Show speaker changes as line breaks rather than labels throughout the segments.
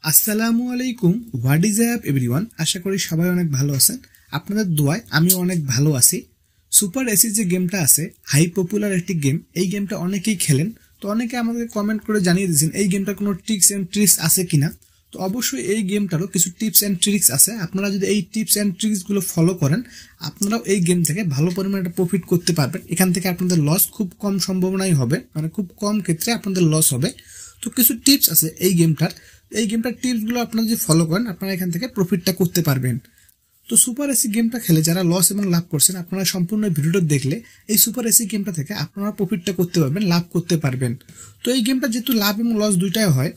আসসালামু আলাইকুম। What is up everyone. আশা করি সবাই অনেক ভালো আছেন। আপনাদের দোয়ায় আমি অনেক ভালো আছি। সুপার এসি যে গেমটা আছে, হাই পপুলার একটি গেম। এই গেমটা অনেকেই খেলেন। তো অনেকে আমাদের কমেন্ট করে জানিয়ে দিয়েছেন এই গেমটার কোনো টিপস অ্যান্ড ট্রিক্স আছে কিনা। তো অবশ্যই এই গেমটারও কিছু টিপস অ্যান্ড ট্রিক্স আছে। আপনারা যদি এই টিপস অ্যান্ড ট্রিক্সগুলো ফলো করেন, আপনারাও এই গেম থেকে ভালো পরিমাণে প্রফিট করতে পারবেন। এখান থেকে আপনাদের লস খুব কম সম্ভাবনাই হবে, মানে খুব কম ক্ষেত্রে আপনাদের লস হবে। তো কিছু টিপস আছে এই গেমটার টিপসগুলো আপনারা যদি ফলো করেন, আপনারা এখান থেকে প্রফিটটা করতে পারবেন। তো সুপার এসি গেমটা খেলে যারা লস এবং লাভ করছেন, আপনারা সম্পূর্ণ ভিডিওটা দেখলে এই সুপার এসি গেমটা থেকে আপনারা প্রফিটটা করতে পারবেন, লাভ করতে পারবেন। তো এই গেমটা যেহেতু লাভ এবং লস দুইটাই হয়,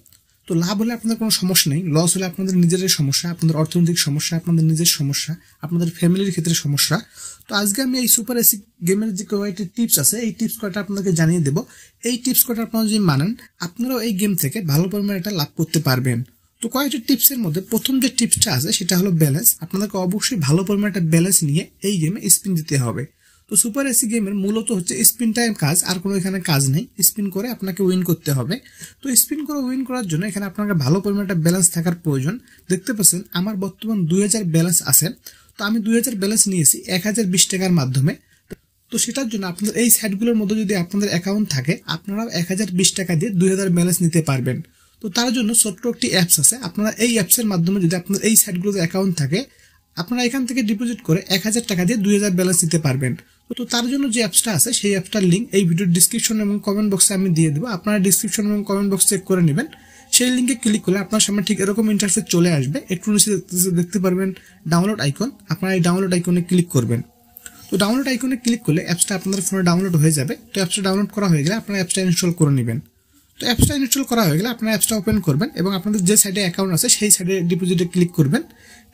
তো লাভ হলে আপনাদের কোনো সমস্যা নেই, লস হলে আপনাদের নিজের সমস্যা, আপনাদের অর্থনৈতিক সমস্যা, আপনাদের নিজের সমস্যা, আপনাদের ফ্যামিলির ক্ষেত্রে সমস্যা। তো আজকে আমি এই সুপার এসি গেমের যে কয়েকটি টিপস আছে, এই টিপস কয়টা আপনাদেরকে জানিয়ে দেবো। এই টিপস কয়টা আপনারা যদি মানেন, আপনারাও এই গেম থেকে ভালো পরিমাণে একটা লাভ করতে পারবেন। তো কয়েকটি টিপসের মধ্যে প্রথম যে টিপসটা আছে সেটা হলো ব্যালেন্স। আপনাদেরকে অবশ্যই ভালো পরিমাণে একটা ব্যালেন্স নিয়ে এই গেমে স্পিন দিতে হবে। তো সুপার এসি গেমের মূলত হচ্ছে স্পিন টাইম কাজ, আর কোনো এখানে কাজ নেই। স্পিন করে আপনাকে উইন করতে হবে। তো স্পিন করে উইন করার জন্য এখানে আপনাকে ভালো পরিমাণে একটা ব্যালেন্স থাকার প্রয়োজন। দেখতে পাচ্ছেন আমার বর্তমান 2000 ব্যালেন্স আছে। তো আমি 2000 ব্যালেন্স নিয়েছি 1020 টাকার মাধ্যমে। তো সেটার জন্য আপনাদের এই সাইটগুলোর মধ্যে যদি আপনাদের অ্যাকাউন্ট থাকে, আপনারাও 1020 টাকা দিয়ে 2000 ব্যালেন্স নিতে পারবেন। তো তার জন্য ছোট্ট একটি অ্যাপস আছে। আপনারা এই অ্যাপসের মাধ্যমে যদি আপনাদের এই সাইটগুলোতে অ্যাকাউন্ট থাকে, আপনারা এখান থেকে ডিপোজিট করে 1000 টাকা দিয়ে 2000 ব্যালেন্স নিতে পারবেন। তো তার জন্য যে অ্যাপসটা আছে সেই অ্যাপটার লিঙ্ক এই ভিডিওর ডিসক্রিপশন এবং কমেন্ট বক্সে আমি দিয়ে দেবো। আপনারা ডিসক্রিপশন এবং কমেন্ট বক্স চেক করে নেবেন। সেই লিঙ্কে ক্লিক করলে আপনার সামনে ঠিক এরকম ইন্টারফেস চলে আসবে। একটু নিচে দেখতে পারবেন ডাউনলোড আইকন। আপনারা এই ডাউনলোড আইকনে ক্লিক করবেন। তো ডাউনলোড আইকনে ক্লিক করলে অ্যাপসটা আপনাদের ফোনে ডাউনলোড হয়ে যাবে। তো অ্যাপসটা ডাউনলোড করা হয়ে গেলে আপনারা অ্যাপসটা ইনস্টল করে নেবেন। তো অ্যাপসটা ইনস্টল করা হয়ে গেলে আপনারা অ্যাপসটা ওপেন করবেন এবং আপনাদের যে সাইডে অ্যাকাউন্ট আছে সেই সাইডে ডিপোজিটে ক্লিক করবেন।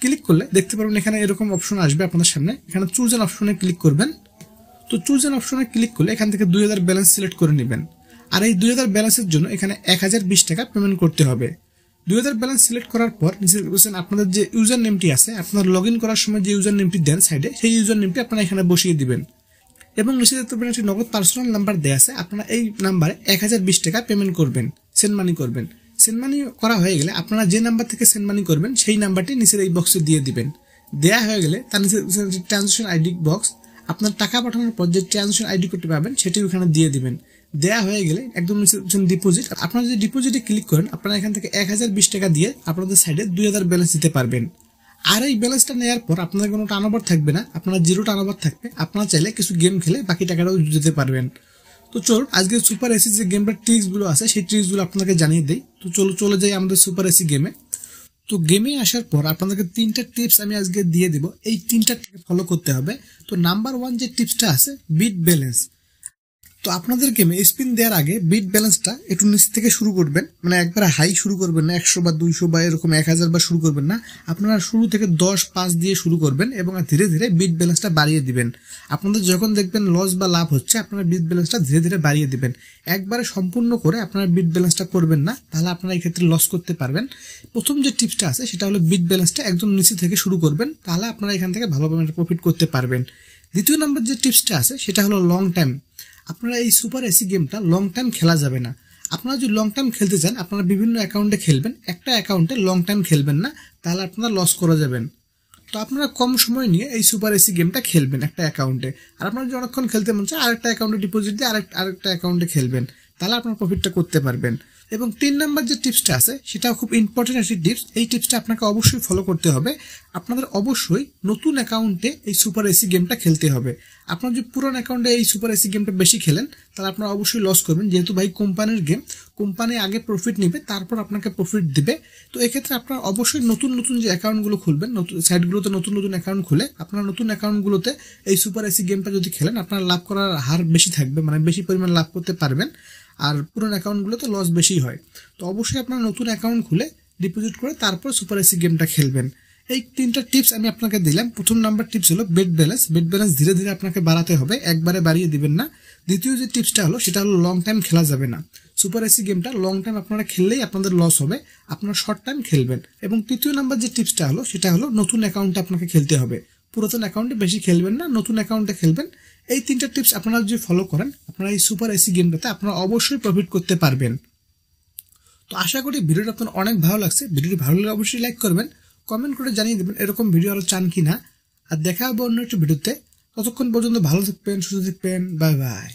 ক্লিক করলে দেখতে পারবেন এখানে এরকম অপশন আসবে আপনাদের সামনে। এখানে চুজ অ্যান অপশনে ক্লিক করবেন। তো চুজ অ্যান অপশনে ক্লিক করলে এখান থেকে 2000 ব্যালেন্স সিলেক্ট করে নেবেন। আর এই 2000 ব্যালেন্সের জন্য এখানে 1020 টাকা পেমেন্ট করতে হবে। 2000 ব্যালেন্স সিলেক্ট করার পর নিচে আপনাদের যে ইউজার নেমটি আছে, আপনার লগ ইন করার সময় যে ইউজার নেমটি দেন সাইডে, সেই ইউজার নেমটি আপনারা এখানে বসিয়ে দিবেন। এবং নিচে দেখতে পাবেন একটি নগদ পার্সোনাল নাম্বার দেওয়া আছে। আপনারা এই নাম্বারে 1020 টাকা পেমেন্ট করবেন, সেন্ড মানি করবেন। সেন্ড মানি করা হয়ে গেলে আপনারা যে নাম্বার থেকে সেন্ড মানি করবেন সেই নাম্বারটি নিচের এই বক্সে দিয়ে দিবেন। দেওয়া হয়ে গেলে তার নিচে ট্রানজাকশন আইডি বক্স, আপনার টাকা পাঠানোর পর যে ট্রানজাকশন আইডি করতে পারবেন সেটি ওখানে দিয়ে দিবেন। দেওয়া হয়ে গেলে একদম নিচে ডিপোজিট, আপনারা যদি ডিপোজিটে ক্লিক করেন, আপনারা এখান থেকে 1020 টাকা দিয়ে আপনাদের সাইডে 2000 ব্যালেন্স দিতে পারবেন। আর এই ব্যালেন্সটা নেওয়ার পর আপনাদের কোনো টার্নওভার থাকবে না, আপনারা জিরো টার্নওভার থাকবে। আপনারা চাইলে কিছু গেম খেলে বাকি টাকাটাও দিতে পারবেন। তো চলুন আজকে সুপার এসি যে গেমটার ট্রিক্সগুলো আছে সেই ট্রিক্সগুলো আপনাদেরকে জানিয়ে দিই। তো চলে যাই আমাদের সুপার এসি গেমে। তো গেমে আসার পর আপনাদেরকে 3টা টিপস আমি আজকে দিয়ে দিব। এই 3টা ফলো করতে হবে। তো নাম্বার 1 যে টিপসটা আছে, বিট ব্যালেন্স। তো আপনাদের গেমে স্পিন দেওয়ার আগে বিট ব্যালেন্সটা একটু নিচ থেকে শুরু করবেন, মানে একবার হাই শুরু করবেন না, 100 বা 200 বা এরকম 1000 বা শুরু করবেন না। আপনারা শুরু থেকে 10, 5 দিয়ে শুরু করবেন এবং ধীরে ধীরে বিট ব্যালেন্সটা বাড়িয়ে দিবেন। আপনাদের যখন দেখবেন লস বা লাভ হচ্ছে, আপনারা বিট ব্যালেন্সটা ধীরে ধীরে বাড়িয়ে দিবেন। একবারে সম্পূর্ণ করে আপনারা বিট ব্যালেন্সটা করবেন না, তাহলে আপনারা এই ক্ষেত্রে লস করতে পারবেন। প্রথম যে টিপসটা আছে সেটা হলো বিট ব্যালেন্সটা একদম নিচে থেকে শুরু করবেন, তাহলে আপনারা এখান থেকে ভালো প্রফিট করতে পারবেন। দ্বিতীয় নম্বর যে টিপসটা আছে সেটা হলো লং টাইম। আপনারা এই সুপার এসি গেমটা লং টাইম খেলা যাবে না। আপনারা যদি লং টাইম খেলতে চান, আপনারা বিভিন্ন অ্যাকাউন্টে খেলবেন, একটা অ্যাকাউন্টে লং টাইম খেলবেন না, তাহলে আপনারা লস করে যাবেন। তো আপনারা কম সময় নিয়ে এই সুপার এসি গেমটা খেলবেন একটা অ্যাকাউন্টে। আর আপনারা যদি অনেকক্ষণ খেলতে মন চায়, আরেকটা অ্যাকাউন্টে ডিপোজিট দিয়ে আরেকটা অ্যাকাউন্টে খেলবেন, তাহলে আপনারা প্রফিটটা করতে পারবেন। এবং 3 নম্বর যে টিপসটা আছে সেটাও খুব ইম্পর্টেন্ট একটি টিপস। এই টিপসটা আপনাকে অবশ্যই ফলো করতে হবে। আপনাদের অবশ্যই নতুন অ্যাকাউন্টে এই সুপার এসি গেমটা খেলতে হবে। আপনারা যদি পুরনো অ্যাকাউন্টে এই সুপার এসি গেমটা বেশি খেলেন, তাহলে আপনারা অবশ্যই লস করবেন। যেহেতু ভাই কোম্পানির গেম, কোম্পানি আগে প্রফিট নিবে, তারপর আপনাকে প্রফিট দিবে। তো এক্ষেত্রে আপনারা অবশ্যই নতুন নতুন যে অ্যাকাউন্টগুলো খুলবেন, নতুন সাইটগুলোতে নতুন নতুন অ্যাকাউন্ট খুলে আপনারা নতুন অ্যাকাউন্টগুলোতে এই সুপার এসি গেমটা যদি খেলেন, আপনারা লাভ করার হার বেশি থাকবে, মানে বেশি পরিমাণ লাভ করতে পারবেন। আর পুরনো অ্যাকাউন্টগুলোতে লস বেশি হয়। তো অবশ্যই আপনারা নতুন অ্যাকাউন্ট খুলে ডিপোজিট করে তারপর সুপার এসি গেমটা খেলবেন। এই 3টা টিপস আমি আপনাকে দিলাম। প্রথম নাম্বার টিপস হলো বেট ব্যালেন্স। বেট ব্যালেন্স ধীরে ধীরে আপনাকে বাড়াতে হবে, একবারে বাড়িয়ে দিবেন না। দ্বিতীয় যে টিপসটা হলো সেটা হলো লং টাইম খেলা যাবে না। সুপার এসি গেমটা লং টাইম আপনারা খেললেই আপনাদের লস হবে, আপনারা শর্ট টাইম খেলবেন। এবং তৃতীয় নাম্বার যে টিপসটা হলো সেটা হলো নতুন অ্যাকাউন্টে আপনাকে খেলতে হবে, পুরাতন অ্যাকাউন্টে বেশি খেলবেন না, নতুন অ্যাকাউন্টে খেলবেন। এই 3টা টিপস আপনারা যদি ফলো করেন, আপনারা এই সুপার এসি গেমটাতে আপনারা অবশ্যই প্রফিট করতে পারবেন। তো তো আশা করি ভিডিওটা আপনার অনেক ভালো লাগছে। ভিডিওটি ভালো লাগলে অবশ্যই লাইক করবেন, কমেন্ট করে জানিয়ে দেবেন এরকম ভিডিও আরো চান কিনা। আর দেখা হবে অন্য একটা ভিডিওতে। ততক্ষণ পর্যন্ত ভালো থাকবেন, সুস্থ থাকবেন। Bye bye.